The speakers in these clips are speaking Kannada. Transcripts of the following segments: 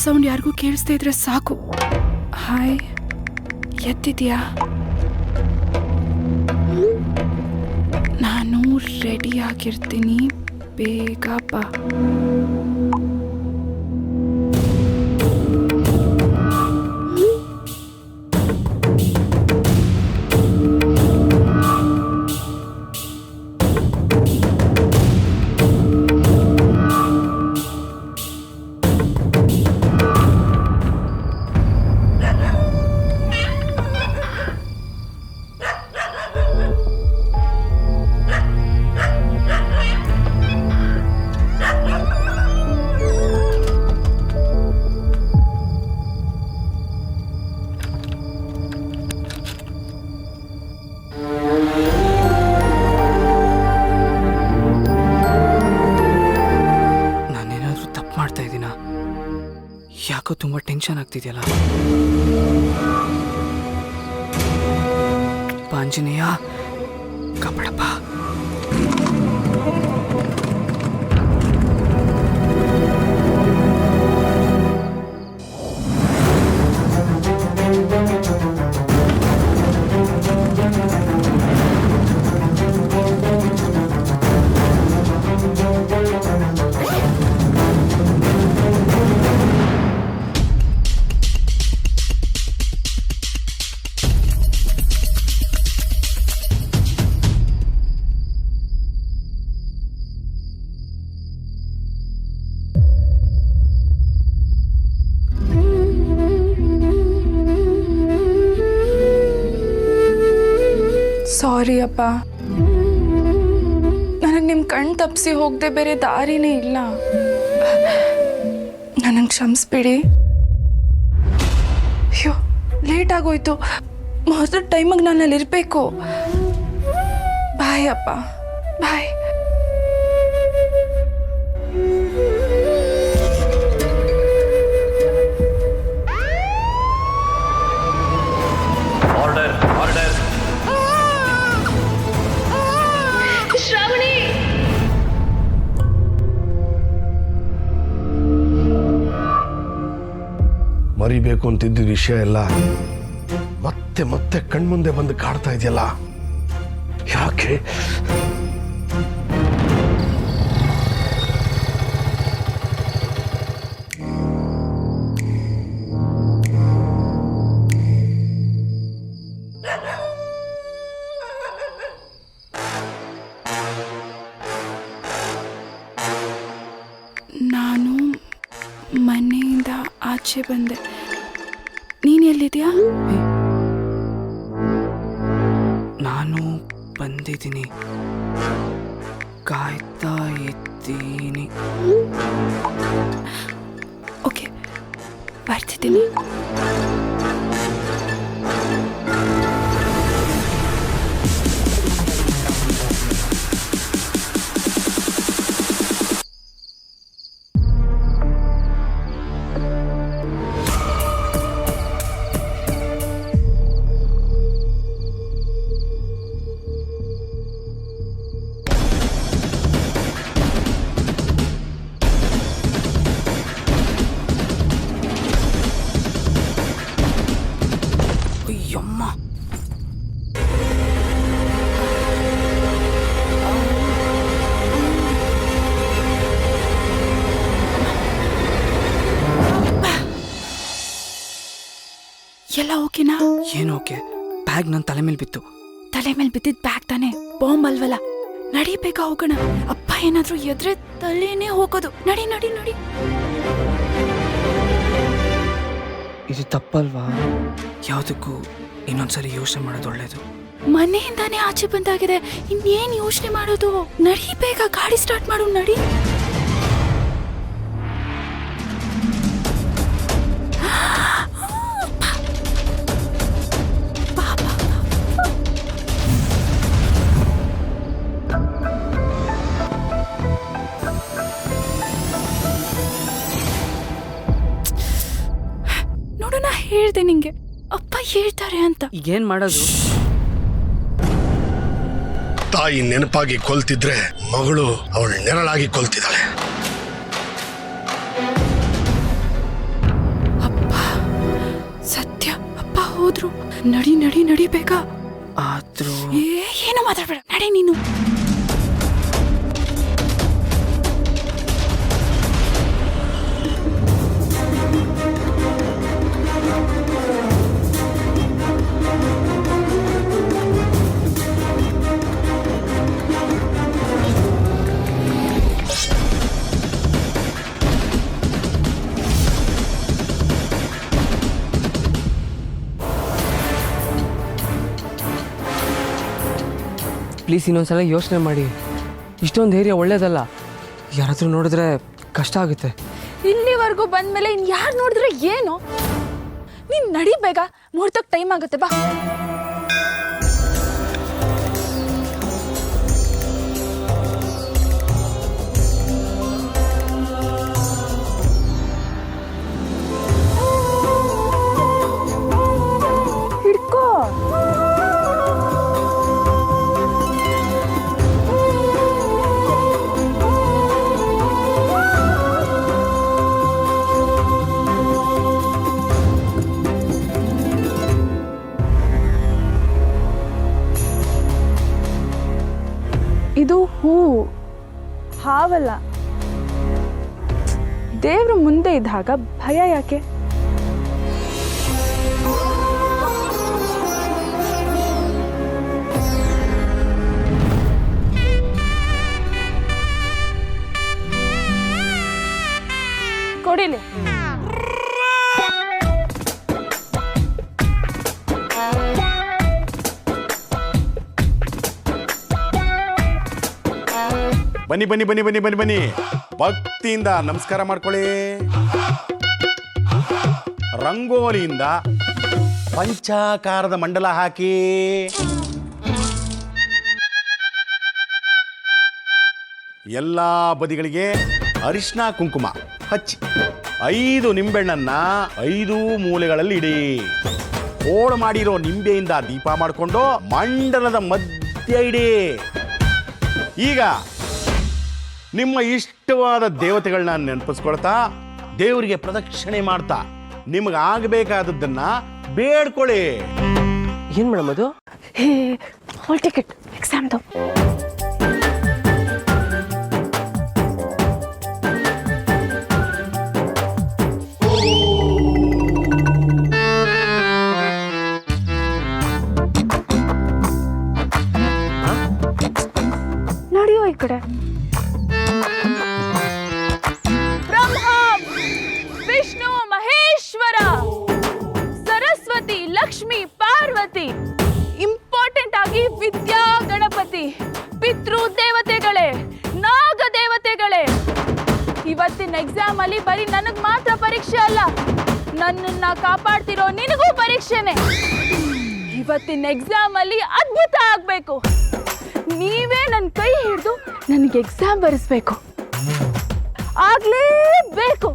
ಸೌಂಡ್ ಯಾರಿಗೂ ಕೇಳಿಸ್ತಾ ಇದ್ರೆ ಸಾಕು. ಹಾಯ್, ಎತ್ತಿದ್ಯಾ? ನಾನು ರೆಡಿ ಆಗಿರ್ತೀನಿ, ಬೇಗ ಬಾ. ಯಾಕೋ ತುಂಬ ಟೆನ್ಷನ್ ಆಗ್ತಿದೆಯಲ್ಲ. ಆಂಜನೇಯ ಕಾಪಾಡಪ್ಪ. ಸಾರಿ ಅಪ್ಪ, ನನಗೆ ನಿಮ್ಮ ಕಣ್ಣು ತಪ್ಪಿಸಿ ಹೋಗದೆ ಬೇರೆ ದಾರಿನೇ ಇಲ್ಲ. ನನಗೆ ಕ್ಷಮಿಸ್ಬಿಡಿ. ಅಯ್ಯೋ, ಲೇಟ್ ಆಗೋಯ್ತು. ಮೊದಲ ಟೈಮಿಗೆ ನಾನು ಅಲ್ಲಿರಬೇಕು. ಬಾಯ್ ಅಪ್ಪ, ಬಾಯ್. ಮರಿಬೇಕು ಅಂತಿದ್ದ ವಿಷಯ ಎಲ್ಲ ಮತ್ತೆ ಮತ್ತೆ ಕಣ್ಮುಂದೆ ಬಂದು ಕಾಡ್ತಾ ಇದೆಯಲ್ಲ, ಯಾಕೆ? ನಾನು ಮನೆಯಿಂದ ಆಚೆ ಬಂದೆ. ನೀನು ಎಲ್ಲಿದ್ಯಾ? ನಾನು ಬಂದಿದ್ದೀನಿ, ಕಾಯ್ತಾ ಇದ್ದೀನಿ. ಓಕೆ, ಬರ್ತಿದ್ದೀನಿ. ಅಯ್ಯಮ್ಮ, ಎಲ್ಲ ಓಕೆನಾ? ಏನು ಓಕೆ? ಬ್ಯಾಗ್ ನನ್ನ ತಲೆ ಮೇಲೆ ಬಿತ್ತು. ತಲೆ ಮೇಲೆ ಬಿದ್ದಿದ್ದ ಬ್ಯಾಗ್ ತಾನೆ, ಬಾಂಬ್ ಅಲ್ವಲ್ಲ. ನಡಿ, ಬೇಗ ಹೋಗೋಣ. ಅಪ್ಪ ಏನಾದ್ರೂ ಎದ್ರೆ ತಲೆನೇ ಹೋಗೋದು. ನಡಿ ನಡಿ ನಡಿ. ಇದು ತಪ್ಪಲ್ವಾ? ಯಾವುದಕ್ಕೂ ಇನ್ನೊಂದ್ಸರಿ ಯೋಚನೆ ಮಾಡೋದು ಒಳ್ಳೇದು. ಮನೆಯಿಂದಾನೇ ಆಚೆ ಬಂದಾಗಿದೆ, ಇನ್ನೇನ್ ಯೋಚನೆ ಮಾಡೋದು? ನಡಿ, ಬೇಗ ಗಾಡಿ ಸ್ಟಾರ್ಟ್ ಮಾಡು. ನಡಿ. ನೋಡು, ನಾ ಹೇಳ್ದೆ ನಿಂಗೆ, ಅಪ್ಪ ಹೇಳ್ತಾರೆ ಅಂತ. ಈಗೇನ್ ಮಾಡೋದು? ತಾಯಿ ನೆನಪಾಗಿ ಕೊಲ್ತಿದ್ರೆ ಮಗಳು ಅವಳ ನೆರಳಾಗಿ ಕೊಲ್ತಿದ್ದಾಳೆ. ಹೋದ್ರು. ನಡಿ ನಡಿ ನಡಿ ಬೇಗ. ಆದ್ರೂ ಏನು ಮಾತಾಡ್ಬೇಡ, ನಡಿ ನೀನು. ಪ್ಲೀಸ್ ಇನ್ನೊಂದ್ಸಲ ಯೋಚನೆ ಮಾಡಿ. ಇಷ್ಟೊಂದು ಧೈರ್ಯ ಒಳ್ಳೇದಲ್ಲ. ಯಾರಾದ್ರೂ ನೋಡಿದ್ರೆ ಕಷ್ಟ ಆಗುತ್ತೆ. ಇಲ್ಲಿವರೆಗೂ ಬಂದ್ಮೇಲೆ ಇನ್ ಯಾರು ನೋಡಿದ್ರೆ ಏನು? ನೀನ್ ನಡಿ ಬೇಗ, ಮುಹೂರ್ತಕ್ಕೆ ಟೈಮ್ ಆಗುತ್ತೆ, ಬಾ. ಹಿಡ್ಕೋ. ಇದು ಹೂ, ಹಾವಲ್ಲ. ದೇವ್ರ ಮುಂದೆ ಇದ್ದಾಗ ಭಯ ಯಾಕೆ? ಕೊಡಿಲಿ. ಬನ್ನಿ ಬನ್ನಿ ಬನ್ನಿ ಬನ್ನಿ ಬನ್ನಿ ಬನ್ನಿ, ಭಕ್ತಿಯಿಂದ ನಮಸ್ಕಾರ ಮಾಡ್ಕೊಳ್ಳಿ. ರಂಗೋಲಿಯಿಂದ ಪಂಚಾಕಾರದ ಮಂಡಲ ಹಾಕಿ ಎಲ್ಲಾ ಬದಿಗಳಿಗೆ ಅರಿಶಿನ ಕುಂಕುಮ ಹಚ್ಚಿ 5 ನಿಂಬೆಹಣ್ಣನ್ನ 5 ಮೂಲೆಗಳಲ್ಲಿ ಇಡಿ. ಹೋಳು ಮಾಡಿರೋ ನಿಂಬೆಯಿಂದ ದೀಪ ಮಾಡಿಕೊಂಡು ಮಂಡಲದ ಮಧ್ಯ ಇಡಿ. ಈಗ ನಿಮ್ಮ ಇಷ್ಟವಾದ ದೇವತೆಗಳನ್ನ ನೆನಪಿಸ್ಕೊಳ್ತಾ ದೇವರಿಗೆ ಪ್ರದಕ್ಷಿಣೆ ಮಾಡ್ತಾ ನಿಮಗೆ ಆಗಬೇಕಾದದ್ದನ್ನ ಬೇಡ್ಕೊಳ್ಳಿ. ಏನ್ ಮೇಡಮ್ ಅದು? ಹೇ, ಹಾಲ್ ಟಿಕೆಟ್ ಎಕ್ಸಾಮ್ದು. ನಡೆಯೋ ಈ ಕಡೆ. ಬ್ರಹ್ಮ, ವಿಷ್ಣು, ಮಹೇಶ್ವರ, ಸರಸ್ವತಿ, ಲಕ್ಷ್ಮಿ, ಪಾರ್ವತಿ, ಇಂಪಾರ್ಟೆಂಟ್ ಆಗಿ ವಿದ್ಯಾ ಗಣಪತಿ, ಪಿತೃ ದೇವತೆಗಳೇ, ನಾಗ ದೇವತೆಗಳೇ, ಇವತ್ತಿನ ಎಕ್ಸಾಮ್ ಅಲ್ಲಿ ಬರೀ ನನಗ್ ಮಾತ್ರ ಪರೀಕ್ಷೆ ಅಲ್ಲ, ನನ್ನನ್ನ ಕಾಪಾಡ್ತಿರೋ ನಿನಗೂ ಪರೀಕ್ಷೆನೆ. ಇವತ್ತಿನ ಎಕ್ಸಾಮ್ ಅಲ್ಲಿ ಅದ್ಭುತ ಆಗ್ಬೇಕು. ನೀವೇ ನನ್ನ ಕೈ ಹಿಡಿದು ನನಗೆ ಎಕ್ಸಾಮ್ ಬರೆಸ್ಬೇಕು. ಆಗ್ಲೇಬೇಕು.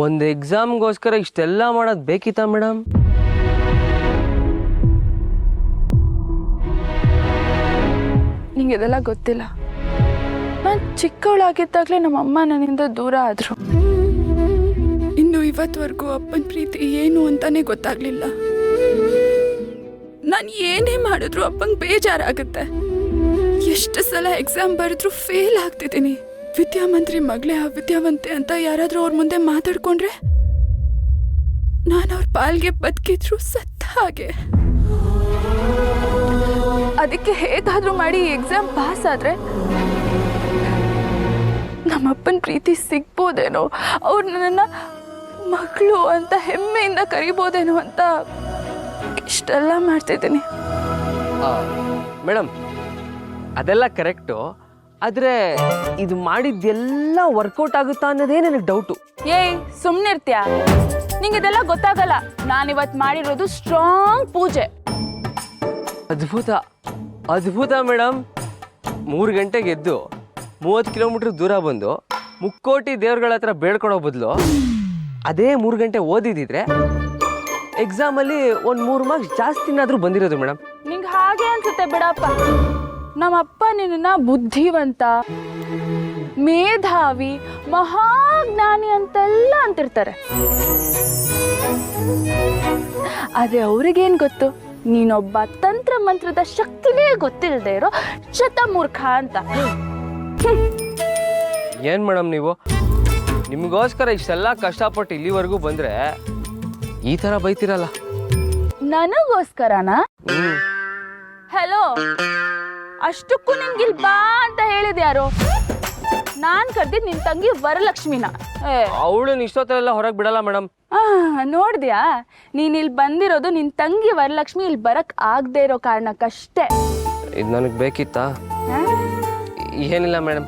ಒಂದು ಎಕ್ಸಾಮ್ಗೋಸ್ಕರ ಇಷ್ಟೆಲ್ಲ ಮಾಡೋದು ಬೇಕಿತ್ತಾ ಮೇಡಮ್? ನಿಂಗೆ ಇದೆಲ್ಲ ಗೊತ್ತಿಲ್ಲ. ನಾನು ಚಿಕ್ಕವಳಾಗಿದ್ದಾಗಲೇ ನಮ್ಮ ಅಮ್ಮ ನನ್ನಿಂದ ದೂರ ಆದ್ರು. ಇನ್ನು ಇವತ್ತವರೆಗೂ ಅಪ್ಪನ ಪ್ರೀತಿ ಏನು ಅಂತಾನೆ ಗೊತ್ತಾಗ್ಲಿಲ್ಲ. ನಾನು ಏನೇ ಮಾಡಿದ್ರು ಅಪ್ಪಂಗೆ ಬೇಜಾರಾಗುತ್ತೆ. ಎಷ್ಟು ಸಲ ಎಕ್ಸಾಮ್ ಬರೆದ್ರು ಫೇಲ್ ಆಗ್ತಿದ್ದೀನಿ. ವಿದ್ಯಾಮಂತ್ರಿ ಮಗಳೇ ಅವಿದ್ಯಾವಂತೆ ಅಂತ ಯಾರಾದ್ರೂ ಅವ್ರ ಮುಂದೆ ಮಾತಾಡ್ಕೊಂಡ್ರೆ ನಾನು ಅವ್ರ ಪಾಲ್ಗೆ ಬದುಕಿದ್ರು ಸತ್ತ ಹಾಗೆ. ಅದಕ್ಕೆ ಹೇಗಾದ್ರೂ ಮಾಡಿ ಎಕ್ಸಾಮ್ ಪಾಸ್ ಆದ್ರೆ ನಮ್ಮಪ್ಪನ ಪ್ರೀತಿ ಸಿಗ್ಬೋದೇನೋ, ಅವ್ರು ನನ್ನನ್ನ ಮಗಳು ಅಂತ ಹೆಮ್ಮೆಯಿಂದ ಕರಿಬೋದೇನೋ ಅಂತ ಇಷ್ಟೆಲ್ಲ ಮಾಡ್ತಿದ್ದೀನಿ. ಮೇಡಮ್ ಅದೆಲ್ಲ ಕರೆಕ್ಟು, ಆದರೆ ಇದು ಮಾಡಿದ್ದೆಲ್ಲ ವರ್ಕೌಟ್ ಆಗುತ್ತಾ ಅನ್ನೋದೇ ನನಗೆ ಡೌಟು. ಏಯ್ ಸುಮ್ಮನಿರ್ತೀಯ? ನಿಂಗೆ ಇದೆಲ್ಲ ಗೊತ್ತಾಗಲ್ಲ. ನಾನಿವತ್ತು ಮಾಡಿರೋದು ಸ್ಟ್ರಾಂಗ್ ಪೂಜೆ. ಅದ್ಭುತ ಅದ್ಭುತ ಮೇಡಮ್. 3 ಗಂಟೆಗೆ ಎದ್ದು 30 ಕಿಲೋಮೀಟ್ರ್ ದೂರ ಬಂದು ಮುಕ್ಕೋಟಿ ದೇವ್ರಗಳ ಹತ್ರ ಬೇಡ್ಕೊಡೋ ಬದಲು ಅದೇ 3 ಗಂಟೆ ಓದಿದಿದ್ರೆ ಎಕ್ಸಾಮಲ್ಲಿ ಒಂದು 3 ಮಾರ್ಕ್ಸ್ ಜಾಸ್ತಿನಾದರೂ ಬಂದಿರೋದು ಮೇಡಮ್. ನಿಂಗೆ ಹಾಗೆ ಅನ್ಸುತ್ತೆ ಬಿಡಪ್ಪ. ನಮ್ಮಪ್ಪ ನಿನ್ನ ಬುದ್ಧಿವಂತ, ಮೇಧಾವಿ, ಮಹಾಜ್ಞಾನಿ ಅಂತೆಲ್ಲ ಕೂತಿರ್ತಾರೆ. ಆದ್ರೆ ಅವ್ರಿಗೇನ್ ಗೊತ್ತು, ನೀನೊಬ್ಬ ತಂತ್ರ ಮಂತ್ರದ ಶಕ್ತಿನೇ ಗೊತ್ತಿಲ್ಲದೆ ಇರೋ ಶತಮೂರ್ಖ ಅಂತ. ಏನ್ ಮೇಡಮ್ ನೀವು ನಿಮಗೋಸ್ಕರ ಇಷ್ಟೆಲ್ಲ ಕಷ್ಟಪಟ್ಟು ಇಲ್ಲಿವರೆಗೂ ಬಂದ್ರೆ ಈ ತರ ಬೈತಿರಲ್ಲ. ನನಗೋಸ್ಕರನಾ? ಹಲೋ, ಅಷ್ಟಕ್ಕೂ ನಿನ್ಗಿಲ್ ಬಾ ಅಂತ ಹೇಳಿದ್ಯಾರು? ನಾನ್ ಕರ್ದಿದ್ ನಿನ್ ತಂಗಿ ವರಲಕ್ಷ್ಮಿನ. ಅವಳು ಇಷ್ಟೊತ್ತರೆಲ್ಲ ಹೊರಗೆ ಬಿಡಲ್ಲ ಮೇಡಮ್. ನೋಡ್ದ್ಯಾ, ನೀನ್ ಇಲ್ಲಿ ಬಂದಿರೋದು ನಿನ್ ತಂಗಿ ವರಲಕ್ಷ್ಮಿ ಇಲ್ಲಿ ಬರಕ್ ಆಗದೆ ಇರೋ ಕಾರಣಕ್ಕಷ್ಟೇ. ಇದು ನನಗೆ ಬೇಕಿತ್ತಾ? ಏನಿಲ್ಲ ಮೇಡಮ್,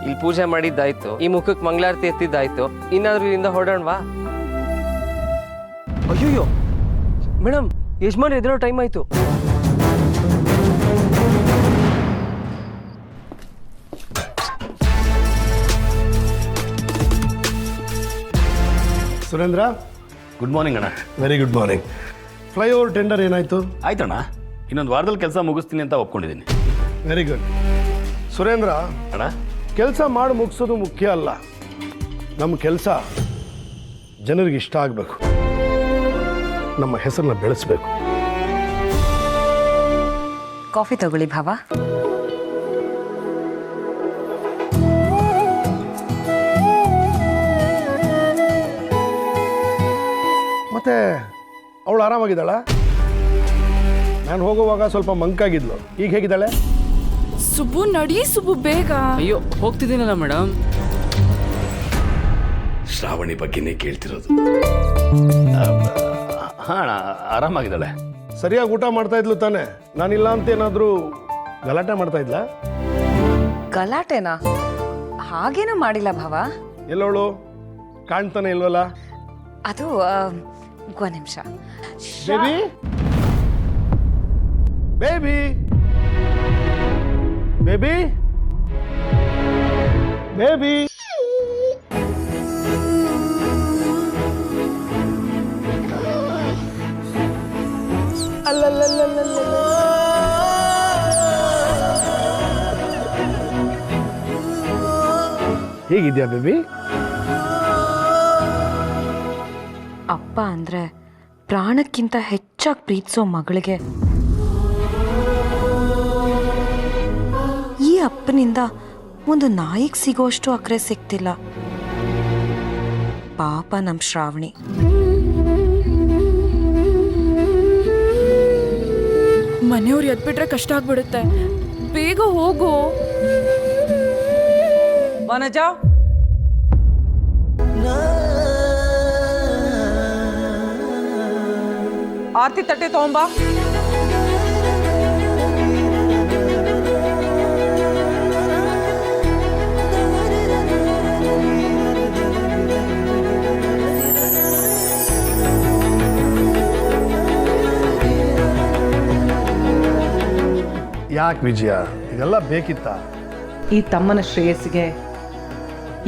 ಇಲ್ಲಿ ಪೂಜೆ ಮಾಡಿದ್ದಾಯ್ತು, ಈ ಮುಖಕ್ಕೆ ಮಂಗಳಾರತಿ ಎತ್ತಿದ್ದಾಯ್ತು, ಇನ್ನಾದ್ರೂ ಇಲ್ಲಿಂದ ಹೊರಡೋಣವಾ? ಅಯ್ಯೋ ಮೇಡಮ್, ಯಜಮಾನ್ ಎದುರೋ ಟೈಮ್ ಆಯ್ತು. ಸುರೇಂದ್ರ, ಗುಡ್ ಮಾರ್ನಿಂಗ್ ಅಣ್ಣ. Very good morning. Flyover tender ಏನಾಯ್ತು? ಆಯ್ತಣ್ಣ, ಇನ್ನೊಂದು ವಾರದಲ್ಲಿ ಕೆಲಸ ಮುಗಿಸ್ತೀನಿ ಅಂತ ಒಪ್ಕೊಂಡಿದ್ದೀನಿ. Very good. ಸುರೇಂದ್ರ, ಅಣ್ಣ, ಕೆಲಸ ಮಾಡಿ ಮುಗಿಸೋದು ಮುಖ್ಯ ಅಲ್ಲ, ನಮ್ಮ ಕೆಲಸ ಜನರಿಗೆ ಇಷ್ಟ ಆಗಬೇಕು, ನಮ್ಮ ಹೆಸರನ್ನ ಬೆಳೆಸಬೇಕು. ಕಾಫಿ ತಗೊಳ್ಳಿ ಭಾವ. ಮತ್ತೆ ಅವಳು ಆರಾಮಾಗಿದ್ದಾಳ? ನಾನು ಹೋಗುವಾಗ ಸ್ವಲ್ಪ ಮಂಕಾಗಿದ್ಲು, ಈಗ ಹೇಗಿದ್ದಾಳೆ? ಸುಬ್ಬು ನಡಿ, ಸುಬ್ಬು ಬೇಗ. ಅಯ್ಯೋ ಹೋಗ್ತಿದ್ದೀನಲ್ಲ ಮೇಡಮ್. ಶ್ರಾವಣಿ ಬಗ್ಗೆನೇ ಕೇಳ್ತಿರೋದು. ಹಾಂ ಅಣ್ಣ, ಆರಾಮಾಗಿದ್ದಾಳೆ. ಸರಿಯಾಗಿ ಊಟ ಮಾಡ್ತಾ ಇದ್ಲು ತಾನೆ? ನಾನಿಲ್ಲ ಅಂತ ಏನಾದರೂ ಗಲಾಟೆ ಮಾಡ್ತಾ ಇದ್ಲಾ? ಗಲಾಟೆನಾ? ಹಾಗೇನೂ ಮಾಡಿಲ್ಲ ಭಾವ. ಎಲ್ಲವಳು ಕಾಣ್ತಾನೆ ಇಲ್ವಲ್ಲ? ಅದು ಒಂದ್ ನಿಮಿಷ. Baby, baby, baby, baby. ಹೇಗಿದ್ಯಾ ಬೇಬಿ? ಅಪ್ಪ ಅಂದ್ರೆ ಪ್ರಾಣಕ್ಕಿಂತ ಹೆಚ್ಚಾಗಿ ಪ್ರೀತಿಸೋ ಮಗಳಿಗೆ ಈ ಅಪ್ಪನಿಂದ ಒಂದು ನಾಯಿಗೆ ಸಿಗೋಷ್ಟು ಅಕ್ರೆ ಸಿಗ್ತಿಲ್ಲ. ಪಾಪ ನಮ್ ಶ್ರಾವಣಿ. ಮನೆಯವ್ರು ಎದ್ಬಿಟ್ರೆ ಕಷ್ಟ ಆಗ್ಬಿಡುತ್ತೆ, ಬೇಗ ಹೋಗು. ವನಜ, ಆರತಿ ತಟ್ಟೆ ತಗೊಂಬಾ. ಯಾಕೆ ವಿಜಯ, ಇದೆಲ್ಲ ಬೇಕಿತ್ತ? ಈ ತಮ್ಮನ ಶ್ರೇಯಸ್ಸಿಗೆ,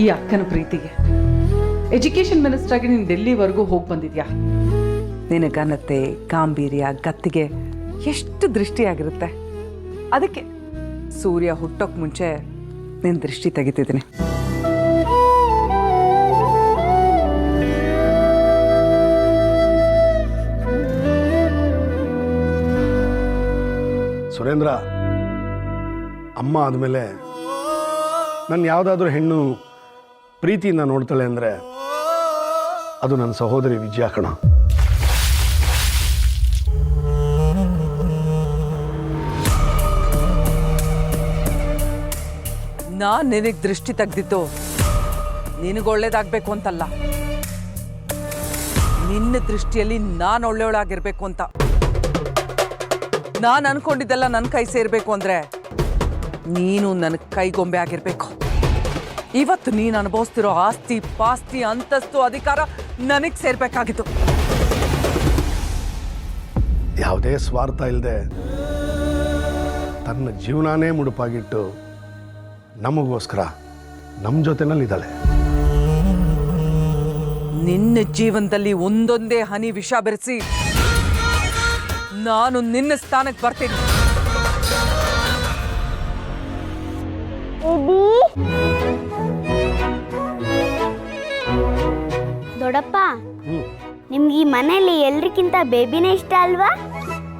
ಈ ಅಕ್ಕನ ಪ್ರೀತಿಗೆ ಎಜುಕೇಶನ್ ಮಿನಿಸ್ಟರ್ ಆಗಿ ನೀನು ಡೆಲ್ಲಿವರೆಗೂ ಹೋಗಿ ಬಂದಿದ್ಯಾ. ನಿನ್ನ ಘನತೆ, ಗಾಂಭೀರ್ಯ, ಗತ್ತಿಗೆ ಎಷ್ಟು ದೃಷ್ಟಿಯಾಗಿರುತ್ತೆ. ಅದಕ್ಕೆ ಸೂರ್ಯ ಹುಟ್ಟೋಕ್ ಮುಂಚೆ ನಿನ್ನ ದೃಷ್ಟಿ ತೆಗಿತಿದ್ದೀನಿ. ಸುರೇಂದ್ರ, ಅಮ್ಮ ಆದಮೇಲೆ ನನ್ನ ಯಾವುದಾದ್ರೂ ಹೆಣ್ಣು ಪ್ರೀತಿಯಿಂದ ನೋಡ್ತಾಳೆ ಅಂದರೆ ಅದು ನನ್ನ ಸಹೋದರಿ ವಿಜಯ ಕಣ. ನಾನು ನಿನಗೆ ದೃಷ್ಟಿ ತೆಗ್ದಿತ್ತು ನಿನಗೆ ಒಳ್ಳೇದಾಗಬೇಕು ಅಂತಲ್ಲ, ನಿನ್ನ ದೃಷ್ಟಿಯಲ್ಲಿ ನಾನು ಒಳ್ಳೆಯವಳಾಗಿರ್ಬೇಕು ಅಂತ. ನಾನು ಅನ್ಕೊಂಡಿದ್ದೆಲ್ಲ ನನ್ನ ಕೈ ಸೇರಬೇಕು ಅಂದರೆ ನೀನು ನನ್ನ ಕೈಗೊಂಬೆ ಆಗಿರಬೇಕು. ಇವತ್ತು ನೀನು ಅನುಭವಿಸ್ತಿರೋ ಆಸ್ತಿ, ಪಾಸ್ತಿ, ಅಂತಸ್ತು, ಅಧಿಕಾರ ನನಗೆ ಸೇರ್ಬೇಕಾಗಿತ್ತು. ಯಾವುದೇ ಸ್ವಾರ್ಥ ಇಲ್ಲದೆ ತನ್ನ ಜೀವನಾನೇ ಮುಡುಪಾಗಿಟ್ಟು ನಮಗೋಸ್ಕರ ನಮ್ಮ ಜೊತೆನಲ್ಲಿದ್ದಾಳೆ. ನಿನ್ನ ಜೀವನದಲ್ಲಿ ಒಂದೊಂದೇ ಹನಿ ವಿಷ ಬೆರೆಸಿ ನಾನು ನಿನ್ನ ಸ್ಥಾನಕ್ಕೆ ಬರ್ತೀನಿ. ದೊಡ್ಡಪ್ಪ ನಿಮ್ಗೆ ಈ ಮನೆಯಲ್ಲಿ ಎಲ್ರಿಗಿಂತ ಬೇಬಿನೇ ಇಷ್ಟ ಅಲ್ವಾ?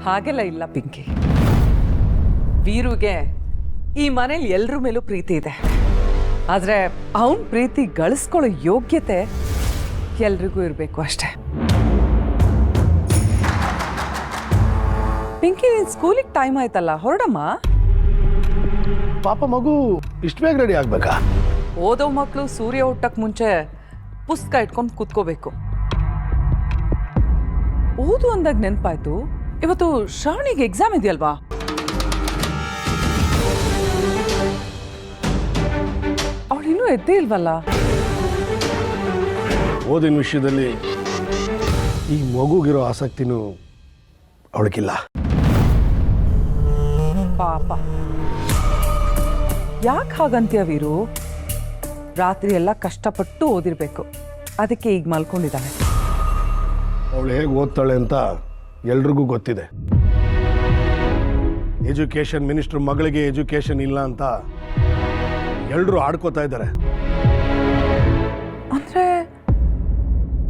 ಹಾಗೆಲ್ಲ ಇಲ್ಲ ಪಿಂಕಿ. ವೀರುಗೆ ಈ ಮನೇಲಿ ಎಲ್ರ ಮೇಲೂ ಪ್ರೀತಿ ಇದೆ. ಆದರೆ ಅವನ ಪ್ರೀತಿ ಗಳಿಸ್ಕೊಳ್ಳೋ ಯೋಗ್ಯತೆ ಎಲ್ರಿಗೂ ಇರಬೇಕು ಅಷ್ಟೆ. ಪಿಂಕಿ, ನೀನು ಸ್ಕೂಲಿಗೆ ಟೈಮ್ ಆಯ್ತಲ್ಲ, ಹೊರಡಮ್ಮ. ಪಾಪ ಮಗು ಇಷ್ಟು ಬೇಗ ರೆಡಿ ಆಗ್ಬೇಕಾ? ಓದೋ ಮಕ್ಕಳು ಸೂರ್ಯ ಹುಟ್ಟಕ್ಕೆ ಮುಂಚೆ ಪುಸ್ತಕ ಇಟ್ಕೊಂಡು ಕೂತ್ಕೋಬೇಕು. ಓದು ಅಂದಾಗ ನೆನಪಾಯ್ತು, ಇವತ್ತು ಶ್ರಾವಣಿಗೆ ಎಕ್ಸಾಮ್ ಇದೆಯಲ್ವಾ? ಅವಳು ಇನ್ನೂ ಎದ್ದೇ ಇಲ್ವಲ್ಲ? ಓದಿನ ವಿಷಯದಲ್ಲಿ ಈ ಮಗುಗಿರೋ ಆಸಕ್ತಿನೂ ಅವಳಿಗಿಲ್ಲ. ಪಾಪ, ಯಾಕೆ ಹಾಗಂತೀಯ ವೀರು? ರಾತ್ರಿ ಎಲ್ಲ ಕಷ್ಟಪಟ್ಟು ಓದಿರ್ಬೇಕು, ಅದಕ್ಕೆ ಈಗ ಮಲ್ಕೊಂಡಿದ್ದಾಳೆ. ಅವಳು ಹೇಗೆ ಓದ್ತಾಳೆ ಅಂತ ಎಲ್ರಿಗೂ ಗೊತ್ತಿದೆ. ಎಜುಕೇಷನ್ ಮಿನಿಸ್ಟರ್ ಮಗಳಿಗೆ ಎಜುಕೇಷನ್ ಇಲ್ಲ ಅಂತ ಎಲ್ಲರೂ ಆಡ್ಕೋತಾ ಇದ್ದಾರೆ. ಅಂದ್ರೆ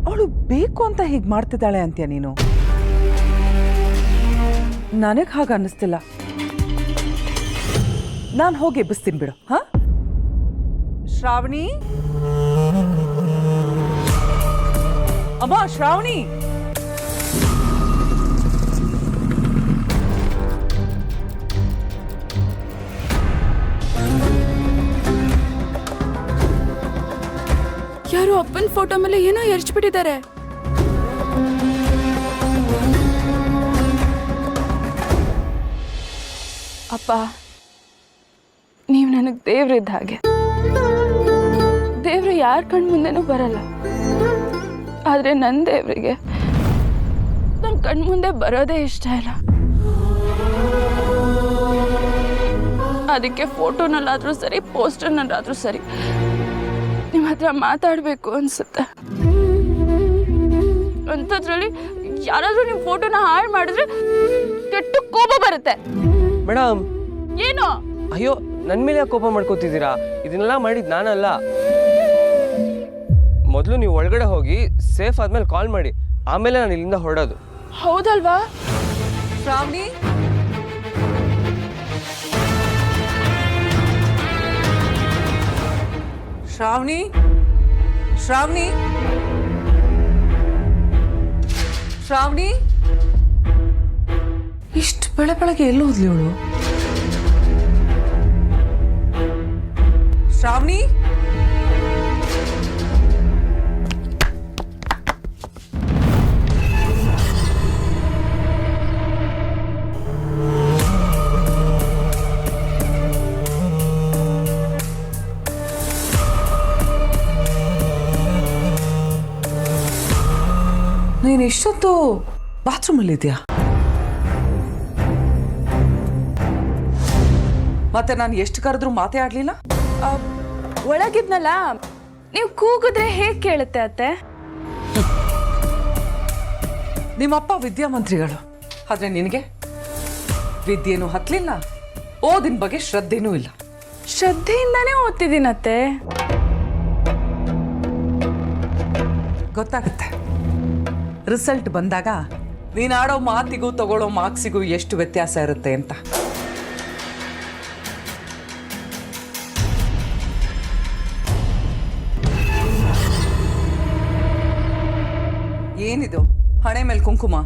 ಅವಳು ಬೇಕು ಅಂತ ಹೀಗೆ ಮಾಡ್ತಿದ್ದಾಳೆ ಅಂತೀಯ ನೀನು? ನನಗೆ ಹಾಗೆ ಅನ್ನಿಸ್ತಿಲ್ಲ. ನಾನು ಹೋಗಿ ಎಬ್ಬಿಸ್ತೀನಿ ಬಿಡು. ಹಾ, ಶ್ರಾವಣಿ, ಅಮ್ಮ ಶ್ರಾವಣಿ. ಯಾರೋ ಅಪ್ಪನ ಫೋಟೋ ಮೇಲೆ ಏನೋ ಎರಚ್ಬಿಟ್ಟಿದ್ದಾರೆ. ಅಪ್ಪ, ನೀವು ನನಗೆ ದೇವ್ರಿದ್ದ ಹಾಗೆ. ದೇವ್ರು ಯಾರ ಕಣ್ ಮುಂದೆನೂ ಬರಲ್ಲ, ಆದ್ರೆ ನನ್ನ ದೇವ್ರಿಗೆ ನನ್ನ ಕಣ್ ಮುಂದೆ ಬರೋದೇ ಇಷ್ಟ ಇಲ್ಲ. ಅದಕ್ಕೆ ಫೋಟೋನಲ್ಲಾದ್ರೂ ಸರಿ, ಪೋಸ್ಟರ್ನಲ್ಲಾದ್ರೂ ಸರಿ ನಿಮ್ಮ ಹತ್ರ ಮಾತಾಡಬೇಕು ಅನ್ಸುತ್ತೆ. ಅಂಥದ್ರಲ್ಲಿ ಯಾರಾದ್ರೂ ನಿಮ್ಮ ಫೋಟೋನ ಹಾಳು ಮಾಡಿದ್ರೆ ಕೆಟ್ಟ ಕೋಪ ಬರುತ್ತೆ. ಮೇಡಮ್, ಏನು? ಅಯ್ಯೋ, ನನ್ನ ಮೇಲೆ ಯಾಕೆ ಕೋಪ ಮಾಡ್ಕೋತಿದ್ದೀರಾ? ಇದನ್ನೆಲ್ಲ ಮಾಡಿದ್ದು ನಾನಲ್ಲ. ಮೊದಲು ನೀವು ಒಳಗಡೆ ಹೋಗಿ ಸೇಫ್ ಆದ್ಮೇಲೆ ಕಾಲ್ ಮಾಡಿ, ಆಮೇಲೆ ನಾನು ಇಲ್ಲಿಂದ ಹೊರಡೋದು. ಹೌದಲ್ವಾ? ಶ್ರಾವಣಿ, ಶ್ರಾವಣಿ, ಶ್ರಾವಣಿ, ಶ್ರಾವಣಿ, ಇಷ್ಟು ಬೆಳಗ್ಗೆ ಎಲ್ಲಿ ಹೋದ್ಲಿ ಅವಳು? ಶ್ರಾವಣಿ, ನೀನು ಎಷ್ಟೊತ್ತು ಬಾತ್ರೂಮಲ್ಲಿ ಇದೆಯಾ? ಮತ್ತೆ ನಾನು ಎಷ್ಟು ಕರೆದ್ರೂ ಮಾತೇ ಆಡ್ಲಿಲ್ಲ? ಒಳಗಿದ್ನಲ್ಲ, ನೀವು ಕೂಗಿದ್ರೆ ಹೇಗೆ ಕೇಳುತ್ತೆ ಅತ್ತೆ? ನಿಮ್ಮಪ್ಪ ವಿದ್ಯಾಮಂತ್ರಿಗಳು, ಆದ್ರೆ ನಿನಗೆ ವಿದ್ಯೆನೂ ಹತ್ತಲಿಲ್ಲ, ಓದಿನ ಬಗ್ಗೆ ಶ್ರದ್ಧೆನೂ ಇಲ್ಲ. ಶ್ರದ್ಧೆಯಿಂದಾನೇ ಓದ್ತಿದ್ದೀನತ್ತೆ. ಗೊತ್ತಾಗುತ್ತೆ, ರಿಸಲ್ಟ್ ಬಂದಾಗ ನೀನು ಆಡೋ ಮಾತಿಗೂ ತಗೊಳ್ಳೋ ಮಾರ್ಕ್ಸಿಗೂ ಎಷ್ಟು ವ್ಯತ್ಯಾಸ ಇರುತ್ತೆ ಅಂತ. ಏನಿದು ಹಣೆ ಮೇಲೆ ಕುಂಕುಮ?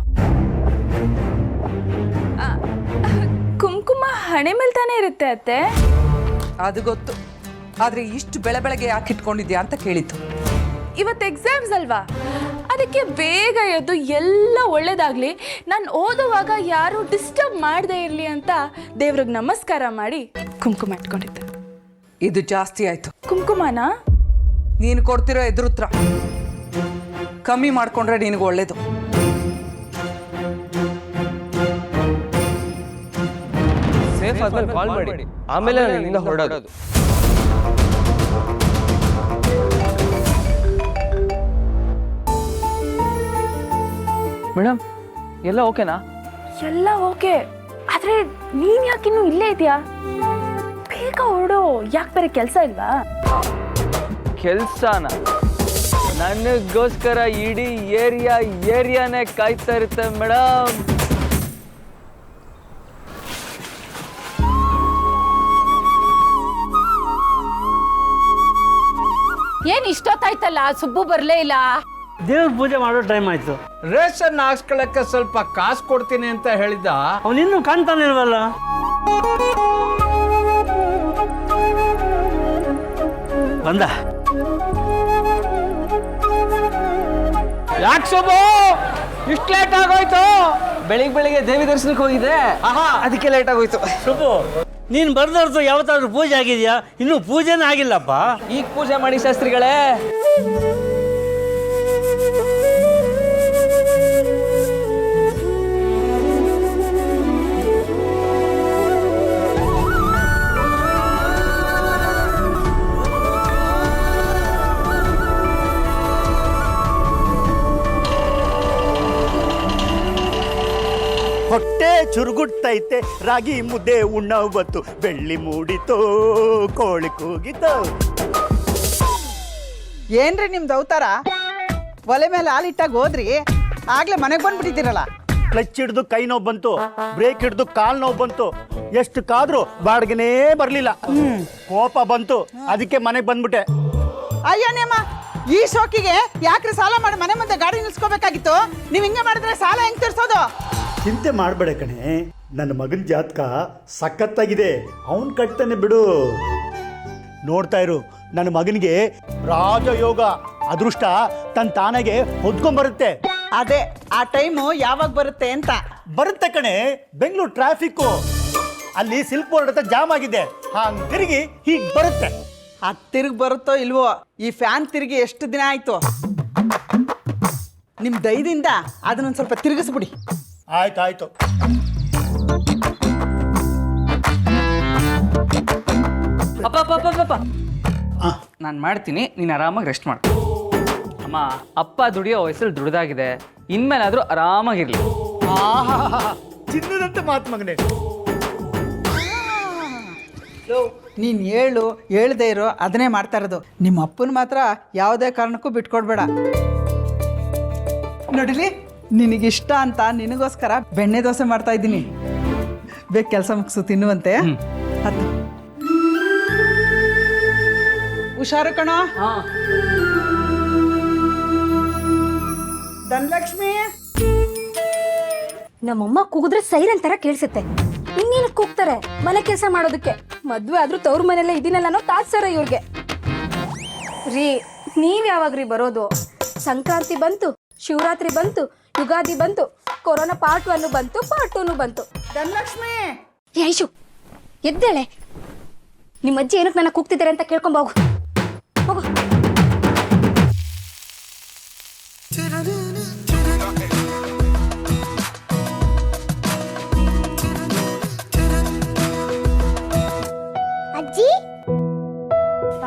ಕುಂಕುಮ ಹಣೆ ಮೇಲೆ ತಾನೇ ಇರುತ್ತೆ ಅತ್ತೆ. ಅದು ಗೊತ್ತು, ಆದ್ರೆ ಇಷ್ಟು ಬೆಳಗ್ಗೆ ಯಾಕೆ ಇಟ್ಕೊಂಡಿದ್ಯಾ ಅಂತ ಕೇಳಿತು. ಇವತ್ತು ಎಕ್ಸಾಮ್ಸ್ ಅಲ್ವಾ, ಅದಕ್ಕೆ ಬೇಗ ಎದ್ದು ಎಲ್ಲ ಒಳ್ಳೇದಾಗ್ಲಿ, ನಾನು ಓದುವಾಗ ಯಾರು ಡಿಸ್ಟರ್ಬ್ ಮಾಡದೇ ಇರಲಿ ಅಂತ ದೇವ್ರಿಗೆ ನಮಸ್ಕಾರ ಮಾಡಿ ಕುಂಕುಮ ಇಟ್ಕೊಂಡಿದ್ದೆ. ಇದು ಜಾಸ್ತಿ ಆಯ್ತು. ಕುಂಕುಮನ ನೀನು ಕೊಡ್ತಿರೋ ಎದುರುತ್ರ ಕಮ್ಮಿ ಮಾಡ್ಕೊಂಡ್ರೆ ನಿನಗೆ ಒಳ್ಳೇದು. ಸೇಫ್ ಆದ್ಮೇಲೆ ಕಾಲ್ ಮಾಡಿ, ಆಮೇಲೆ ನಾನು ಇಲ್ಲಿಂದ ಹೊರಡೋದು. ಮೇಡಮ್, ಎಲ್ಲ ಓಕೆನಾ? ಎಲ್ಲ ಓಕೆ, ಆದ್ರೆ ನೀನ್ ಯಾಕಿನ್ನೂ ಇಲ್ಲೇ ಇದೆಯಾ? ಬೇಗ ಹೊರಡು, ಯಾಕೆ ಬೇರೆ ಕೆಲಸ ಇಲ್ವಾ? ಕೆಲ್ಸನ ನನಗೋಸ್ಕರ ಇಡೀ ಏರಿಯಾನೇ ಕಾಯ್ತಾ ಇರುತ್ತೆ ಮೇಡಮ್. ಏನ್ ಇಷ್ಟೊತ್ತಾಯ್ತಲ್ಲ, ಸುಬ್ಬು ಬರ್ಲೇ ಇಲ್ಲ. ದೇವ್ರ ಪೂಜೆ ಮಾಡೋ ಟೈಮ್ ಆಯ್ತು. ರೇಷನ್ ಹಾಕ್ಸ್ಕೊಳಕ್ಕೆ ಸ್ವಲ್ಪ ಕಾಸು ಕೊಡ್ತೀನಿ ಅಂತ ಹೇಳಿದ್ದ. ಅವನಿನ್ನೂ ಕಾಣ್ತಾನೆ ಇಲ್ವಲ್ಲ. ಬಂದ. ಯಾಕೆ ಸುಬ್ಬು ಇಷ್ಟು ಲೇಟ್ ಆಗೋಯ್ತು? ಬೆಳಿಗ್ಗೆ ದೇವಿ ದರ್ಶನಕ್ಕೆ ಹೋಗಿದೆ, ಅದಕ್ಕೆ ಲೇಟ್ ಆಗೋಯ್ತು. ಸುಬ್ಬು, ನೀನು ಬರ್ದವ್ರದ್ದು ಯಾವತ್ತಾದ್ರೂ ಪೂಜೆ ಆಗಿದೆಯಾ? ಇನ್ನೂ ಪೂಜೆನೇ ಆಗಿಲ್ಲಪ್ಪ. ಈಗ ಪೂಜೆ ಮಾಡಿ ಶಾಸ್ತ್ರಿಗಳೇ. ಹೊಟ್ಟೆ ಚುರುಗುಟ್ಟೈತೆ, ರಾಗಿ ಮುದ್ದೆ ಉಣ್ಣವತ್ತು, ಬೆಳ್ಳಿ ಮೂಡಿತೋ, ಕೋಳಿ ಕೂಗಿತೋ. ಏನ್ರಿ ನಿಮ್ದು ಅವತಾರ? ಒಲೆ ಮೇಲೆ ಹಾಲಿಟ್ಟಾಗ ಹೋದ್ರಿ, ಆಗ್ಲೇ ಮನೆಗೆ ಬಂದ್ಬಿಟ್ಟಿದ್ದೀರಲ್ಲ. ಕ್ಲಚ್ ಹಿಡ್ದು ಕೈ ನೋವು ಬಂತು, ಬ್ರೇಕ್ ಹಿಡ್ದು ಕಾಲ್ ನೋವು ಬಂತು, ಎಷ್ಟು ಕಾದ್ರೂ ಬಾಡಿಗೆನೇ ಬರ್ಲಿಲ್ಲ. ಕೋಪ ಬಂತು, ಅದಕ್ಕೆ ಮನೆಗೆ ಬಂದ್ಬಿಟ್ಟೆ. ಅಯ್ಯೋ ನೇಮ, ಈ ಶೋಕಿಗೆ ಯಾಕ್ರಿ ಸಾಲ ಮಾಡಿ ಮನೆ ಮುಂದೆ ಗಾಡಿ ನಿಲ್ಸ್ಕೋಬೇಕಾಗಿತ್ತು? ನೀವ್ ಹಿಂಗೆ ಮಾಡಿದ್ರೆ ಸಾಲ ಹೆಂಗ್ ತೀರ್ಸೋದು? ಚಿಂತೆ ಮಾಡಬೇಡ ಕಣೆ, ನನ್ನ ಮಗನ ಜಾತಕ ಸಖತ್ತಾಗಿದೆ, ಅವನ್ ಕಟ್ತಾನೆ ಬಿಡು. ನೋಡ್ತಾ ಇರು, ನನ್ನ ಮಗನಿಗೆ ರಾಜಯೋಗ, ಅದೃಷ್ಟ ತನ್ನ ತಾನಾಗೆ ಹೊದ್ಕೊಂಡ್ಬರುತ್ತೆ. ಅದೇ ಆ ಟೈಮು ಯಾವಾಗ ಬರುತ್ತೆ ಅಂತ. ಬರುತ್ತೆ ಕಣೆ, ಬೆಂಗಳೂರು ಟ್ರಾಫಿಕ್ಕು, ಅಲ್ಲಿ ಸಿಲ್ಕ್ ಬೋರ್ಡ್ ಹತ್ರ ಜಾಮ್ ಆಗಿದೆ, ಹಾಂಗ್ ತಿರುಗಿ ಹೀಗ್ ಬರುತ್ತೆ. ಅದು ತಿರುಗಿ ಬರುತ್ತೋ ಇಲ್ವೋ, ಈ ಫ್ಯಾನ್ ತಿರುಗಿ ಎಷ್ಟು ದಿನ ಆಯ್ತು? ನಿಮ್ ದಯದಿಂದ ಅದನ್ನೊಂದು ಸ್ವಲ್ಪ ತಿರುಗಿಸ್ಬಿಡಿ. ಆಯ್ತಾಯ್ತು. ಅಪ್ಪ ನಾನು ಮಾಡ್ತೀನಿ, ನೀನು ಆರಾಮಾಗಿ ರೆಸ್ಟ್ ಮಾಡು. ಅಮ್ಮ, ಅಪ್ಪ ದುಡಿಯೋ ವಯಸ್ಸಲ್ಲಿ ದುಡ್ದಾಗಿದೆ, ಇನ್ಮೇಲಾದ್ರೂ ಆರಾಮಾಗಿರ್ಲಿ. ಚಿನ್ನದಂತೆ ಮಾತು ಮಗನೇ. ನೀನು ಹೇಳ್ದೇ ಇರೋ ಅದನ್ನೇ ಮಾಡ್ತಾ ಇರೋದು. ನಿಮ್ಮ ಅಪ್ಪನ ಮಾತ್ರ ಯಾವುದೇ ಕಾರಣಕ್ಕೂ ಬಿಟ್ಕೊಡ್ಬೇಡ. ನೋಡಿಲಿ, ನಿನಗಿಷ್ಟ ಅಂತ ನಿನಗೋಸ್ಕರ ಬೆಣ್ಣೆ ದೋಸೆ ಮಾಡ್ತಾ ಇದ್ದೀನಿ. ಬೇಕು ಕೆಲಸ ಮುಗಿಸು, ತಿನ್ನುವಂತೆ. ಹತ್ತು. ಹುಷಾರು ಕಣೋ. ಧನಲಕ್ಷ್ಮಿ, ನಮ್ಮಮ್ಮ ಕೂಗಿದ್ರೆ ಸೈರನ್ ತರ ಕೇಳಿಸುತ್ತೆ. ಇನ್ನೇನು ಕೂಗ್ತಾರೆ ಮನೆ ಕೆಲಸ ಮಾಡೋದಕ್ಕೆ? ಮದ್ವೆ ಆದ್ರೂ ತವ್ರ ಮನೆಯಲ್ಲೇ ಇದೀನಲ್ಲ ಅನ್ನೋ ತಾತ್ಸರ ಇವ್ರಿಗೆ. ರೀ, ನೀವ್ ಯಾವಾಗ್ರಿ ಬರೋದು? ಸಂಕ್ರಾಂತಿ ಬಂತು, ಶಿವರಾತ್ರಿ ಬಂತು, ಯುಗಾದಿ ಬಂತು, ಕೊರೋನಾ ಪಾರ್ಟ್ 1 ಬಂತು, ಪಾರ್ಟ್ 2 ಬಂತು. ಧನಲಕ್ಷ್ಮಿ, ಯೈಶು ಎದ್ದೇಳೆ. ನಿಮ್ಮ ಅಜ್ಜಿ ಏನಕ್ಕೆ ನನ್ನ ಕೂಗ್ತಿದ್ದಾರೆ ಅಂತ ಕೇಳ್ಕೊಂಡ್ ಹೋಗು. ಹೋಗು. ಅಜ್ಜಿ,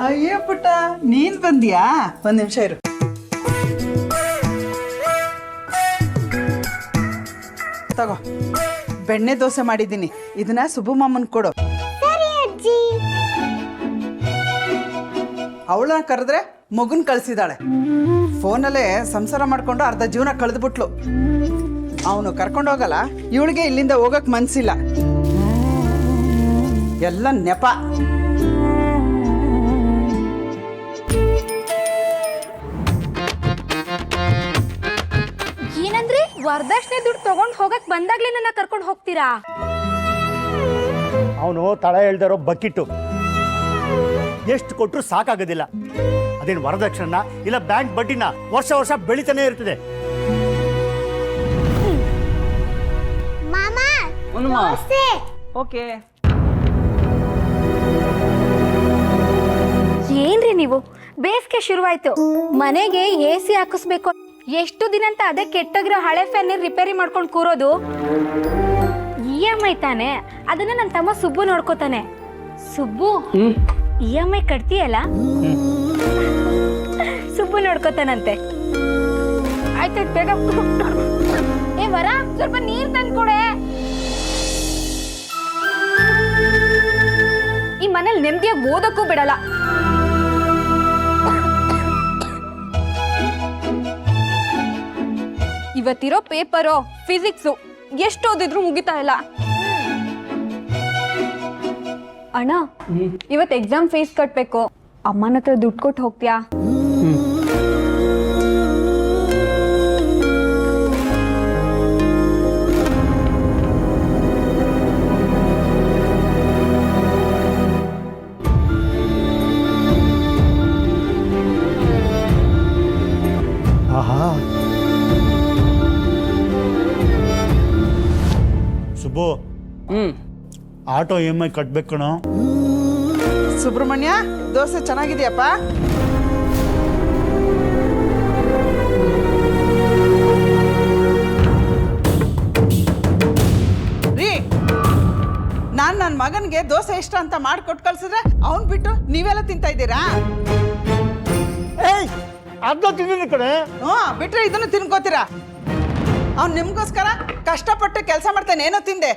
ಅಯ್ಯೋ ಪುಟ್ಟ, ನೀನ್ ಬಂದ್ಯಾ? ಒಂದ್ ನಿಮಿಷ ಇರು. ತಗೋ, ಬೆಣ್ಣೆ ದೋಸೆ ಮಾಡಿದ್ದೀನಿ, ಇದನ್ನ ಸುಬ್ಬು ಮಾಮನ್ ಕೊಡು. ಸರಿ ಅಜ್ಜಿ. ಅವಳನ್ನ ಕರೆದ್ರೆ ಮಗುನ್ ಕಳ್ಸಿದಾಳೆ. ಫೋನಲ್ಲೇ ಸಂಸಾರ ಮಾಡ್ಕೊಂಡು ಅರ್ಧ ಜೀವನ ಕಳೆದ್ಬಿಟ್ಲು. ಅವನು ಕರ್ಕೊಂಡೋಗಲ್ಲ, ಇವಳಿಗೆ ಇಲ್ಲಿಂದ ಹೋಗಕ್ ಮನ್ಸಿಲ್ಲ. ಎಲ್ಲ ನೆಪ. ಏನಂದ್ರಿ? ವರದಕ್ಷಿಣೆ ದುಡ್ಡು ತಗೊಂಡ್ ಹೋಗಕ್ ಬಂದಾಗ್ಲೇ ನನ್ನ ಕರ್ಕೊಂಡು ಹೋಗ್ತೀರಾ? ಅವನು ತಳ ಎಳ್ದಾರೋ ಬಕ್ಕಿಟ್ಟು, ಎಷ್ಟು ಕೊಟ್ಟರು ಸಾಕಾಗೋದಿಲ್ಲ. ಅದೇನು ವರದಕ್ಷಿಣ ಇಲ್ಲ ಬ್ಯಾಂಕ್ ಬಡ್ಡಿನ ವರ್ಷ ವರ್ಷ ಬೆಳಿತಾನೆ ಇರ್ತದೆ. ಮಾಮ, ಓಕೆ. ಏನ್ರಿ ನೀವು? ಬೇಸಿಗೆ ಶುರುವಾಯ್ತು, ಮನೆಗೆ AC ಹಾಕಿಸ್ಬೇಕು. ಎಷ್ಟು ದಿನ ಅಂತ ಅದೇ ಕೆಟ್ಟೋಗಿರೋ ಹಳೆ ಫ್ಯಾನ್ ರಿಪೇರಿ ಮಾಡ್ಕೊಂಡು ಕೂರೋದು? EMI ತಾನೆ, ಅದನ್ನ ನನ್ನ ತಮ್ಮ ಸುಬ್ಬು ನೋಡ್ಕೋತಾನೆ. ಸುಬ್ಬು, EMI ಕಟ್ತೀಯಲ್ಲ? ಸುಬ್ಬು ನೋಡ್ಕೋತಾನಂತೆ. ಆಯ್ತು, ಬೇಗ. ಏ ವರ, ಸ್ವಲ್ಪ ನೀರ್ ತಂದ್ಕೊಡೆ. ಈ ಮನೇಲಿ ನೆಮ್ಮದಿಯಾಗಿ ಓದಕ್ಕೂ ಬಿಡಲ್ಲ. ಇವತ್ತಿರೋ ಪೇಪರೋ ಫಿಸಿಕ್ಸು ಎಷ್ಟು ಓದಿದ್ರು ಮುಗಿತಾ ಇಲ್ಲ. ಅಣ್ಣ ಇವತ್ತು ಎಕ್ಸಾಮ್ ಫೀಸ್ ಕಟ್ಟಬೇಕು, ಅಮ್ಮನ ಹತ್ರ ದುಡ್ಡು ಕೊಟ್ಟು ಹೋಗ್ತೀಯಾ? ಆಹಾ ಸುಬ್ಬು, ಆಟೋ EMI ಕಟ್ಬೇಕು ಕಣೋ. ಸುಬ್ರಹ್ಮಣ್ಯ, ದೋಸೆ ಚೆನ್ನಾಗಿದೆಯಪ್ಪ? ರೀ, ನಾನು ನನ್ನ ಮಗನಿಗೆ ದೋಸೆ ಇಷ್ಟ ಅಂತ ಮಾಡಿಕೊಟ್ಟು ಕಳ್ಸಿದ್ರೆ ಅವನ್ ಬಿಟ್ಟು ನೀವೆಲ್ಲ ತಿಂತಾ ಇದ್ದೀರಾ? ಏಯ್, ಅರ್ಧ ತಿಂದಿನಿ ಕಣೆ. ಹ್ಞೂ, ಬಿಟ್ರೆ ಇದನ್ನು ತಿನ್ಕೋತೀರಾ? ಅವ್ನು ನಿಮ್ಗೋಸ್ಕರ ಕಷ್ಟಪಟ್ಟು ಕೆಲಸ ಮಾಡ್ತಾನೆ, ಏನೋ ತಿಂದೆ,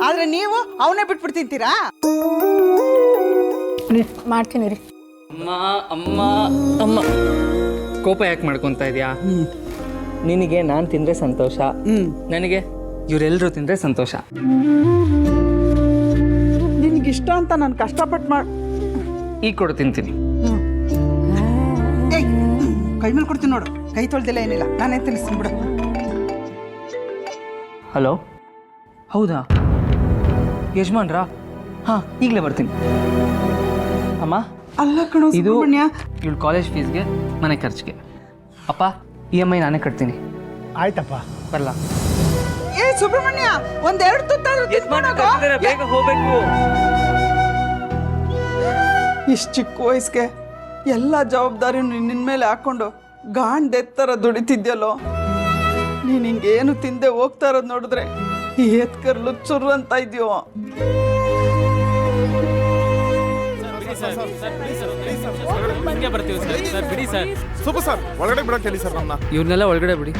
ಆದ್ರೆ ನೀವು ಅವನೇ ಬಿಟ್ಬಿಟ್ಟು ತಿಂತೀರಾ? ಮಾಡ್ತೀನಿ ರೀ. ಅಮ್ಮ ಅಮ್ಮ ಅಮ್ಮ, ಕೋಪ ಯಾಕೆ ಮಾಡ್ಕೊತಾ ಇದೆಯಾ? ನಿನಗೆ ನಾನು ತಿಂದರೆ ಸಂತೋಷ, ನನಗೆ ಇವರೆಲ್ಲರೂ ತಿಂದರೆ ಸಂತೋಷ. ನಿನಗಿಷ್ಟ ಅಂತ ನಾನು ಕಷ್ಟಪಟ್ಟು ಈಗ ಕೊಡು, ತಿಂತೀನಿ. ಕೈ ಮೇಲೆ ಕೊಡ್ತೀನಿ ನೋಡು, ಕೈ ತೊಳ್ದಿಲ್ಲ ಏನಿಲ್ಲ, ನಾನೇ ತಿಳಿಸ್ತೀನಿ ಬಿಡು. ಹಲೋ, ಹೌದಾ ಯಜಮಾನ್ರಾ? ಹಾಂ, ಈಗಲೇ ಬರ್ತೀನಿ. ಅಮ್ಮ, ಅಲ್ಲ ಕಣೋ ಇದು ಸುಬ್ರಹ್ಮಣ್ಯ, ಇವಳು ಕಾಲೇಜ್ ಫೀಸ್ಗೆ, ಮನೆ ಖರ್ಚಿಗೆ. ಅಪ್ಪ, EMI ನಾನೇ ಕಟ್ತೀನಿ. ಆಯ್ತಪ್ಪ. ಬರಲ್ಲ. ಏ ಸುಬ್ರಹ್ಮಣ್ಯ, ಒಂದೆರಡು ತುತ್ತಾದ್ರೂ ತಿನ್ಕೊಂಡು ಹೋಗು. ಬೇಗ ಹೋಗ್ಬೇಕು. ಇಷ್ಟು ಚಿಕ್ಕ ವಯಸ್ಸಿಗೆ ಎಲ್ಲ ಜವಾಬ್ದಾರಿನೂ ನಿನ್ನ ಮೇಲೆ ಹಾಕೊಂಡು ಗಾಂಡೆತ್ತರ ದುಡಿತಿದ್ಯಲ್ಲೋ. ನೀನು ಹಿಂಗೇನು ತಿಂದೆ ಹೋಗ್ತಾ ಇರೋದು ನೋಡಿದ್ರೆ ಈ ಎತ್ಕರ್ಲು ಚುರ್ರು ಅಂತ ಇದೆಯೋ. ಸೂಪರ್ ಸರ್, ಒಳಗಡೆ ಬಿಡಕ್ಕೆ ಹೇಳಿ ಸರ್ ನಮ್ಮನ್ನ. ಇವ್ರನ್ನೆಲ್ಲ ಒಳಗಡೆ ಬಿಡಿ.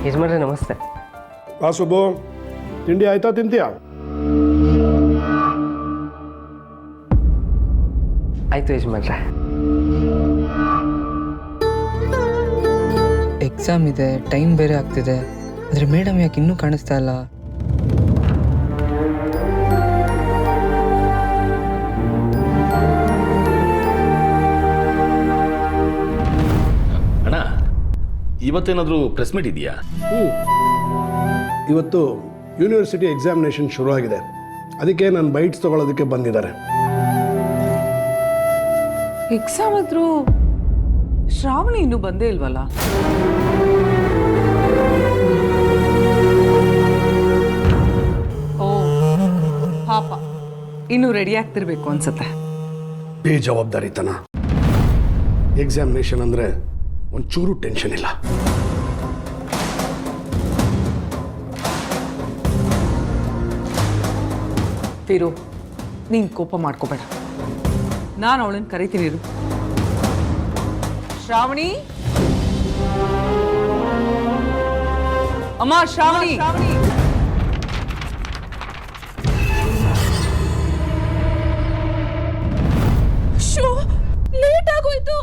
ಯಜಮಾನ್ರೆ ನಮಸ್ತೆ. ಆ ಸುಬ್ಬು, ತಿಂಡಿ ಆಯ್ತಾ? ತಿಂತೀಯಾ? ಆಯ್ತು ಯಜಮಾನ್ರೆ. ಎಕ್ಸಾಮ್ ಇದೆ, ಟೈಮ್ ಬೇರೆ ಆಗ್ತಿದೆ, ಆದರೆ ಮೇಡಮ್ ಯಾಕೆ ಇನ್ನೂ ಕಾಣಿಸ್ತಾ ಇಲ್ಲ? ಅಣ್ಣ, ಇವತ್ತೇನಾದರೂ ಪ್ರೆಸ್ ಮೀಟ್ ಇದೆಯಾ? ಇವತ್ತು ಯೂನಿವರ್ಸಿಟಿ ಎಕ್ಸಾಮಿನೇಷನ್ ಶುರು ಆಗಿದೆ, ಅದಕ್ಕೆ ನಾನು ಬೈಟ್ಸ್ ತಗೊಳ್ಳೋದಕ್ಕೆ ಬಂದಿದ್ದಾರೆ. ಎಕ್ಸಾಮ್ ಆದ್ರೂ ಶ್ರಾವಣಿ ಇನ್ನೂ ಬಂದೇ ಇಲ್ವಲ್ಲ? ಓ ಪಾಪ, ಇನ್ನೂ ರೆಡಿ ಆಗ್ತಿರ್ಬೇಕು ಅನ್ಸುತ್ತೆ. ಬೇಜವಾಬ್ದಾರಿತನ. ಎಕ್ಸಾಮಿನೇಷನ್ ಅಂದರೆ ಒಂಚೂರು ಟೆನ್ಷನ್ ಇಲ್ಲ. ಫಿರು, ನೀನು ಕೋಪ ಮಾಡ್ಕೋಬೇಡ, ನಾನು ಅವಳನ್ನ ಕರಿತೀನಿ ಇರು. ಶ್ರಾವಣಿ, ಅಮ್ಮ ಶ್ರಾವಣಿ. ಲೇಟ್ ಆಗೋಯ್ತು.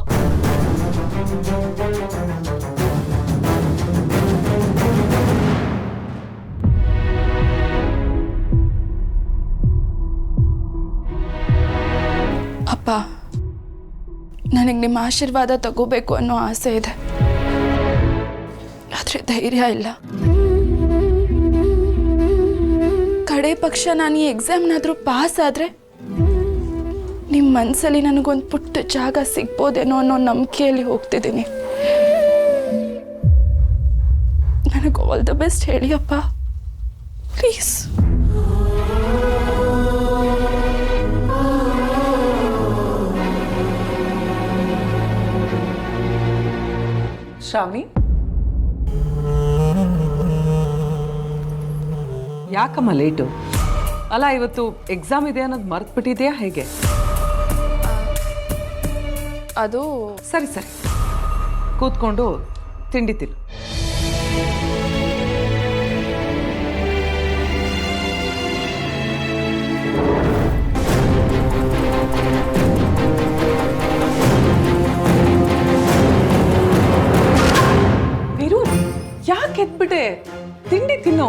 ಅಪ್ಪ, ನನಗೆ ನಿಮ್ಮ ಆಶೀರ್ವಾದ ತಗೋಬೇಕು ಅನ್ನೋ ಆಸೆ ಇದೆ, ಆದರೆ ಧೈರ್ಯ ಇಲ್ಲ. ಕಡೆ ಪಕ್ಷ ನಾನು ಈ ಎಕ್ಸಾಮ್ನಾದರೂ ಪಾಸ್ ಆದರೆ ನಿಮ್ಮ ಮನಸ್ಸಲ್ಲಿ ನನಗೊಂದು ಪುಟ್ಟ ಜಾಗ ಸಿಗ್ಬೋದೇನೋ ಅನ್ನೋ ನಂಬಿಕೆಯಲ್ಲಿ ಹೋಗ್ತಿದ್ದೀನಿ. ನನಗೆ ಆಲ್ ದ ಬೆಸ್ಟ್ ಹೇಳಿ ಅಪ್ಪ, ಪ್ಲೀಸ್. ಶ್ರಾವಣಿ, ಯಾಕಮ್ಮ ಲೇಟು? ಅಲ್ಲ, ಇವತ್ತು ಎಕ್ಸಾಮ್ ಇದೆ ಅನ್ನೋದು ಮರ್ತ್ಬಿಟ್ಟಿದೆಯಾ ಹೇಗೆ? ಅದು ಸರಿ ಸರಿ, ಕೂತ್ಕೊಂಡು ತಿಂಡಿ ತಿನ್ನು. ತಿಂಡಿ ತಿನ್ನು.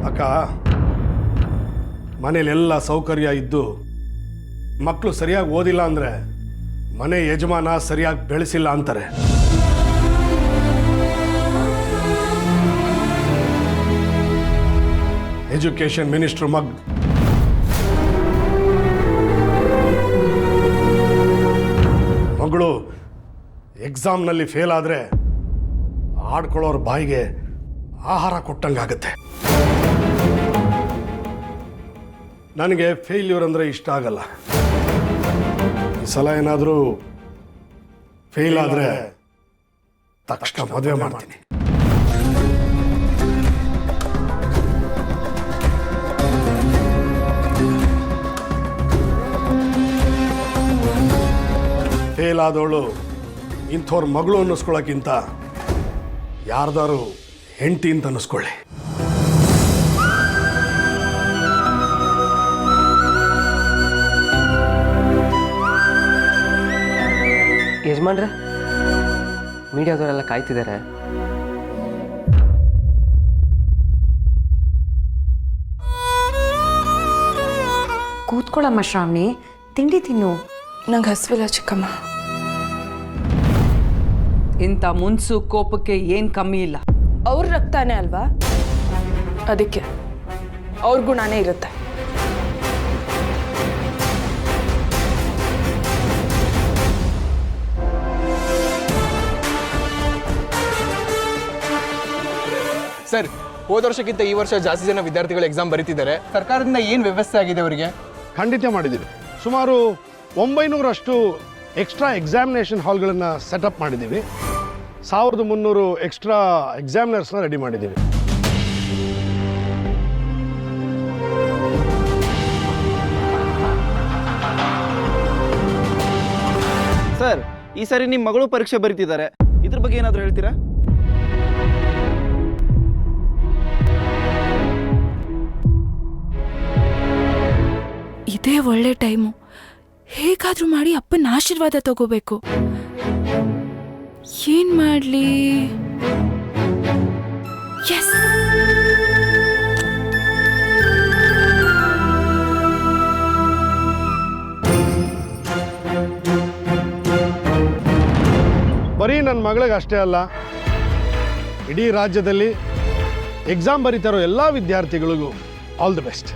ಅಕ್ಕ, ಮನೇಲೆಲ್ಲ ಸೌಕರ್ಯ ಇದ್ದು ಮಕ್ಕಳು ಸರಿಯಾಗಿ ಓದಿಲ್ಲ ಅಂದರೆ ಮನೆ ಯಜಮಾನ ಸರಿಯಾಗಿ ಬೆಳೆಸಿಲ್ಲ ಅಂತಾರೆ. ಎಜುಕೇಶನ್ ಮಿನಿಸ್ಟ್ರು ಮಗಳು ಎಕ್ಸಾಮ್ನಲ್ಲಿ ಫೇಲ್ ಆದರೆ ಆಡ್ಕೊಳ್ಳೋರ ಬಾಯಿಗೆ ಆಹಾರ ಕೊಟ್ಟಂಗಾಗತ್ತೆ. ನನಗೆ ಫೇಲ್ಯೂರ್ ಅಂದರೆ ಇಷ್ಟ ಆಗಲ್ಲ. ಈ ಸಲ ಏನಾದರೂ ಫೇಲ್ ಆದರೆ ತಕ್ಷಣ ಮದುವೆ ಮಾಡ್ತೀನಿ. ಫೇಲ್ ಆದವಳು ಇಂಥವ್ರ ಮಗಳು ಅನ್ನಿಸ್ಕೊಳ್ಳೋಕ್ಕಿಂತ ಯಾರ್ದಾರು ಹೆಂಡತಿ ಅಂತ ಅನ್ನಿಸ್ಕೊಳ್ಳಿ. ಯಜಮಾನ್ರೆ, ಮೀಡಿಯಾದವರೆಲ್ಲ ಕಾಯ್ತಿದ್ದಾರೆ. ಕೂತ್ಕೊಳ್ಳಮ್ಮ ಶ್ರಾವಣಿ, ತಿಂಡಿ ತಿನ್ನು. ನಂಗೆ ಹಸಿವಿಲ್ಲ ಚಿಕ್ಕಮ್ಮ. ಇಂಥ ಮುನ್ಸು ಕೋಪಕ್ಕೆ ಏನು ಕಮ್ಮಿ ಇಲ್ಲ. ಅವ್ರ ರಕ್ತಾನೇ ಅಲ್ವಾ, ಅದಕ್ಕೆ ಅವ್ರ ಗುಣನೇ ಇರುತ್ತೆ. ಸರ್, ಹೋದ ವರ್ಷಕ್ಕಿಂತ ಈ ವರ್ಷ ಜಾಸ್ತಿ ಜನ ವಿದ್ಯಾರ್ಥಿಗಳು ಎಕ್ಸಾಮ್ ಬರೀತಿದ್ದಾರೆ. ಸರ್ಕಾರದಿಂದ ಏನು ವ್ಯವಸ್ಥೆ ಆಗಿದೆ ಅವರಿಗೆ? ಖಂಡಿತ ಮಾಡಿದ್ದೀವಿ. ಸುಮಾರು 900 ಎಕ್ಸ್ಟ್ರಾ ಎಕ್ಸಾಮಿನೇಷನ್ ಹಾಲ್ಗಳನ್ನು ಸೆಟಪ್ ಮಾಡಿದ್ದೀವಿ. 1300 ಎಕ್ಸ್ಟ್ರಾ ಎಕ್ಸಾಮಿನರ್ಸ್ನ ರೆಡಿ ಮಾಡಿದ್ದೀವಿ. ಸರ್, ಈ ಸಾರಿ ನಿಮ್ಮ ಮಗಳು ಪರೀಕ್ಷೆ ಬರೀತಿದ್ದಾರೆ, ಇದ್ರ ಬಗ್ಗೆ ಏನಾದರೂ ಹೇಳ್ತೀರಾ? ಇದೇ ಒಳ್ಳೆ ಟೈಮು. ಹೇಗಾದ್ರೂ ಮಾಡಿ ಅಪ್ಪನ ಆಶೀರ್ವಾದ ತಗೋಬೇಕು. ಏನ್ ಮಾಡ್ಲಿ? ಎಸ್, ಬರೀ ನನ್ನ ಮಗಳಿಗೆ ಅಷ್ಟೇ ಅಲ್ಲ, ಇಡೀ ರಾಜ್ಯದಲ್ಲಿ ಎಕ್ಸಾಮ್ ಬರೀತಾರೋ ಎಲ್ಲ ವಿದ್ಯಾರ್ಥಿಗಳಿಗೂ ಆಲ್ ದಿ ಬೆಸ್ಟ್.